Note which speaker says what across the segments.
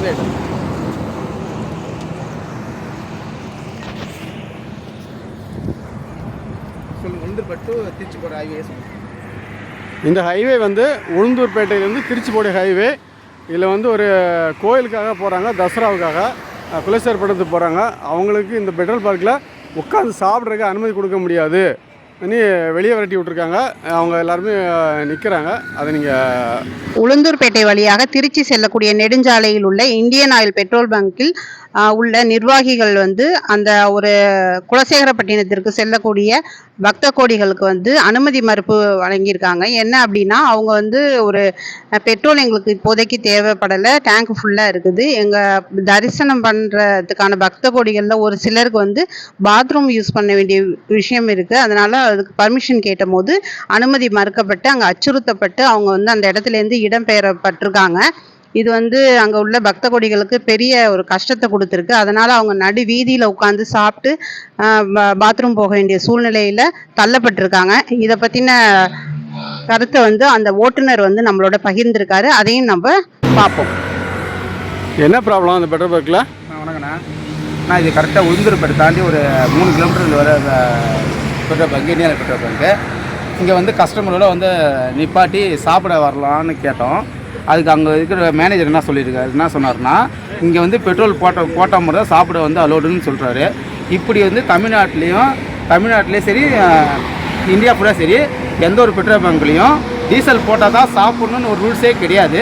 Speaker 1: Highway சொல்லுங்கள். உளுந்தூர்பேட்டு திருச்சி போகிற highway சொல்லுங்கள்.
Speaker 2: இந்த ஹைவே வந்து உளுந்தூர்பேட்டையிலேருந்து திருச்சி போகிற ஹைவே. இதில் வந்து ஒரு கோயிலுக்காக போகிறாங்க, தசராவுக்காக குலசேகர் படத்துக்கு போகிறாங்க. அவங்களுக்கு இந்த பெட்ரோல் பங்க்கில் உட்காந்து சாப்பிட்றதுக்கு அனுமதி கொடுக்க முடியாது, இனி வெளியே விரட்டி விட்ருக்காங்க. அவங்க எல்லாருமே நிற்கிறாங்க. அதை நீங்கள்
Speaker 3: உளுந்தூர்பேட்டை வழியாக திருச்சி செல்லக்கூடிய நெடுஞ்சாலையில் உள்ள இந்தியன் ஆயில் பெட்ரோல் பங்கில் உள்ள நிர்வாகிகள் வந்து அந்த ஒரு குலசேகரப்பட்டினத்திற்கு செல்லக்கூடிய பக்த கோடிகளுக்கு வந்து அனுமதி மறுப்பு வழங்கியிருக்காங்க. என்ன அப்படின்னா, அவங்க வந்து ஒரு பெட்ரோல் எங்களுக்கு இப்போதைக்கு தேவைப்படலை, டேங்க் ஃபுல்லாக இருக்குது, எங்கள் தரிசனம் பண்ணுறதுக்கான பக்த கோடிகளில் ஒரு சிலருக்கு வந்து பாத்ரூம் யூஸ் பண்ண வேண்டிய விஷயம் இருக்குது, அதனால் அதுக்கு பர்மிஷன் கேட்ட போது அனுமதி மறுக்கப்பட்டு அங்கே அச்சுறுத்தப்பட்டு அவங்க வந்து அந்த இடத்துலேருந்து இடம்பெயரப்பட்டிருக்காங்க. இது வந்து அங்கே உள்ள பக்த கோடிகளுக்கு பெரிய ஒரு கஷ்டத்தை கொடுத்துருக்கு. அதனால் அவங்க நடு வீதியில் உட்காந்து சாப்பிட்டு பாத்ரூம் போக வேண்டிய சூழ்நிலையில் தள்ளப்பட்டிருக்காங்க. இதை பற்றின கருத்தை வந்து அந்த ஓட்டுநர் வந்து நம்மளோட பகிர்ந்திருக்காரு. அதையும் நம்ம பார்ப்போம்.
Speaker 2: என்ன ப்ராப்ளம் அந்த பெட்ரோல் பங்க்கில்?
Speaker 1: வணக்கண்ணா. நான் இது கரெக்டாக உளுந்தூர்பேட்டை தாண்டி ஒரு 3 கிலோமீட்டர் வர petrol bunk, Indian oil petrol bunk. இங்கே வந்து கஸ்டமரோட வந்து நிப்பாட்டி சாப்பிட வரலான்னு கேட்டோம். அதுக்கு அங்கே இருக்கிற மேனேஜர் என்ன சொல்லியிருக்காரு, என்ன சொன்னார்னா, இங்கே வந்து பெட்ரோல் போட்ட முறை சாப்பிட வந்து அலோடுன்னு சொல்கிறாரு. இப்படி வந்து தமிழ்நாட்டிலையும் சரி, இந்தியா ஃபுல்லாக சரி, எந்த ஒரு பெட்ரோல் பங்க்லேயும் டீசல் போட்டால் தான் சாப்பிட்ணுன்னு ஒரு ரூல்ஸே கிடையாது.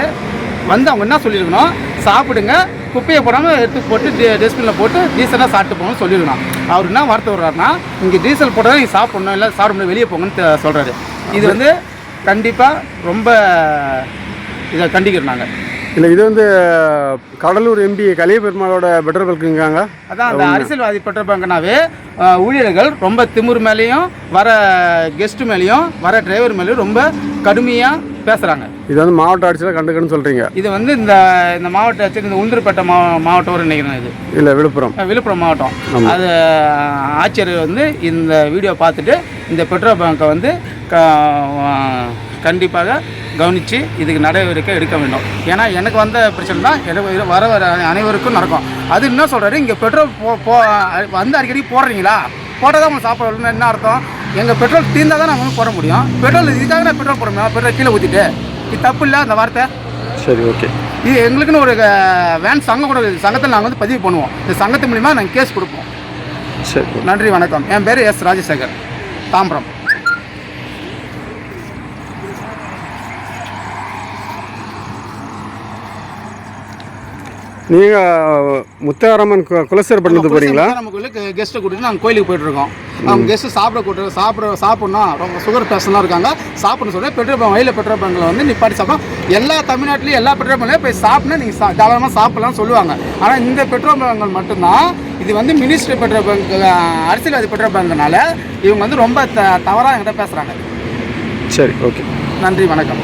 Speaker 1: வந்து அவங்க என்ன சொல்லியிருக்கணும், சாப்பிடுங்க, குப்பையை போடாமல் எடுத்து போட்டு டஸ்ட்பினில் போட்டு டீசலாக சாப்பிட்டு போகணும்னு சொல்லியிருக்கணும். அவர் என்ன வார்த்தை விட்றாருனா, இங்கே டீசல் போட்டால் தான் நீங்கள் சாப்பிட்ணும், இல்லை சாப்பிட முடியாது, வெளியே போங்கன்னு சொல்கிறாரு. இது வந்து கண்டிப்பாக ரொம்ப இதை கண்டிக்கிறோம் நாங்கள்.
Speaker 2: இல்லை, இது வந்து கடலூர் எம்பி கலிய பெருமாளோட பெட்ரோல் பங்க்குங்காங்க.
Speaker 1: அதான் அந்த அரசியல்வாதி பெட்ரோல் பங்க்னாவே ஊழியர்கள் ரொம்ப திமிர் மேலேயும், வர கெஸ்ட்டு மேலேயும், வர டிரைவர் மேலேயும் ரொம்ப கடுமையாக பேசுகிறாங்க.
Speaker 2: இது வந்து மாவட்ட ஆட்சியில் கண்டுக்கணும்னு சொல்கிறீங்க.
Speaker 1: இது வந்து இந்த மாவட்ட ஆட்சியர், இந்த உளுந்தூர்பேட்டை மாவட்டம் நினைக்கிறேன். இது
Speaker 2: இல்லை, விழுப்புரம்
Speaker 1: மாவட்டம். அது ஆட்சியர் வந்து இந்த வீடியோ பார்த்துட்டு இந்த பெட்ரோல் பங்கை வந்து கண்டிப்பாக கவனித்து இதுக்கு நடவடிக்கை எடுக்க வேண்டும். ஏன்னா எனக்கு வந்த பிரச்சனை தான் எனக்கு வர அனைவருக்கும் நடக்கும். அது என்ன சொல்கிறாரு, இங்கே பெட்ரோல் வந்து அடிக்கடி போடுறீங்களா, போட்டால் தான் உங்களுக்கு சாப்பிடணும்னு என்ன அர்த்தம்? எங்கள் பெட்ரோல் தீர்ந்தால் தான் நாங்கள் வந்து போட முடியும். பெட்ரோல் இதுக்காக நான் பெட்ரோல் போட முடியும், பெட்ரோல் கீழே ஊற்றிட்டு. இது தப்பு இல்லை அந்த வார்த்தை.
Speaker 2: சரி, ஓகே.
Speaker 1: இது எங்களுக்குன்னு ஒரு வேன் சங்கம் கூட சங்கத்தில் நாங்கள் வந்து பதிவு பண்ணுவோம். இந்த சங்கத்து மூலிமா நாங்கள் கேஸ் கொடுப்போம்.
Speaker 2: சரி,
Speaker 1: நன்றி, வணக்கம். என் பேர் எஸ் ராஜசேகர், தாம்பரம்.
Speaker 2: நீங்கள் முத்தாரம்மன் குலசேகர் பட்டணத்துக்கு போகிறீங்களா?
Speaker 1: நமக்கு கெஸ்ட்டை கூட்டிட்டு நாங்கள் கோயிலுக்கு போயிட்டுருக்கோம். அவங்க கெஸ்ட்டு சாப்பிட்ணும், ரொம்ப சுகர் பேஷண்ட்லாம் இருக்காங்க, சாப்பிட்ணும் சொல்லி பெட்ரோல் பங்க் வயலில் பெட்ரோல் பங்கில் வந்து நிப்பாட்டி சாப்பிடும். எல்லா தமிழ்நாட்டிலையும் எல்லா பெட்ரோல் பங்க்லையும் போய் சாப்பிட்னா நீங்கள் தாராளமாக சாப்பிட்லாம்னு சொல்லுவாங்க. ஆனால் இந்த பெட்ரோல் பங்குகள் மட்டும்தான், இது வந்து மினிஸ்ட்ரி பெட்ரோல் பங்க், அரசியல்வாதி பெட்ரோல் பங்குனால இவங்க வந்து ரொம்ப தவறாக என்கிட்ட பேசுகிறாங்க.
Speaker 2: சரி, ஓகே.
Speaker 1: நன்றி, வணக்கம்.